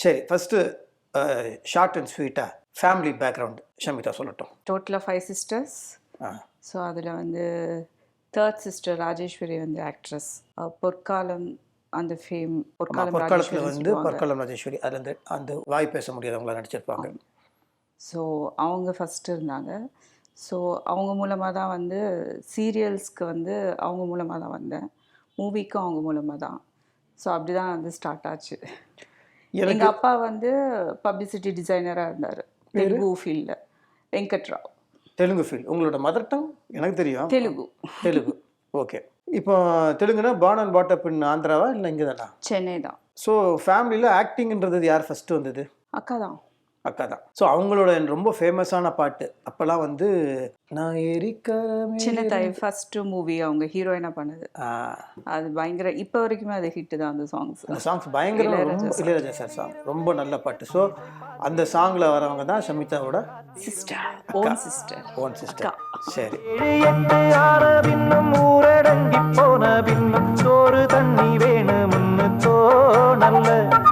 சரி, first short and ஸ்வீட்டாக family background Shamita சொல்லட்டும். டோட்டலாக 5 சிஸ்டர்ஸ். ஸோ அதில் வந்து தேர்ட் சிஸ்டர் ராஜேஸ்வரி வந்து ஆக்ட்ரஸ். பொற்காலம் அந்த ஃபேம் பொற்காலத்தில் வந்து பொற்காலம் ராஜேஸ்வரி அதில் அந்த வாய் பேச முடியாதவங்கள நடிச்சிருப்பாங்க. ஸோ அவங்க ஃபஸ்ட்டு இருந்தாங்க. ஸோ அவங்க மூலமாக தான் வந்து சீரியல்ஸ்க்கு வந்து அவங்க மூலமாக தான் வந்தேன், மூவிக்கும் அவங்க மூலமாக தான். ஸோ அப்படி தான் வந்து ஸ்டார்ட் ஆச்சு. எங்கள் அப்பா வந்து பப்ளிசிட்டி டிசைனராக இருந்தார் தெலுங்கு ஃபீல்டில், வெங்கட்ராவ். தெலுங்கு ஃபீல்ட். உங்களோட மதர் டங் எனக்கு தெரியும், தெலுங்கு. ஓகே. இப்போ தெலுங்குனா பார்ன் அண்ட் பாட் அப் இன் ஆந்திராவா இல்லை இங்கே தானா? சென்னை தான். ஸோ ஃபேமிலியில் ஆக்டிங்ன்றது யார் ஃபஸ்ட்டு வந்தது? அக்கா தான். ஸோ அவங்களோட ரொம்ப ஃபேமஸான பாட்டு அப்போல்லாம் வந்து நான் சின்ன தாய் ஃபஸ்ட்டு மூவி அவங்க ஹீரோயினாக பண்ணது. அது பயங்கர, இப்போ வரைக்குமே அது ஹிட்டு தான் அந்த சாங்ஸ். அந்த சாங்ஸ் பயங்கர, இளையராஜா சார் சாங் ரொம்ப நல்ல பாட்டு. ஸோ அந்த சாங்கில் வரவங்க தான் ஷமிதாவோட சிஸ்டர், ஓன் சிஸ்டர். சரி.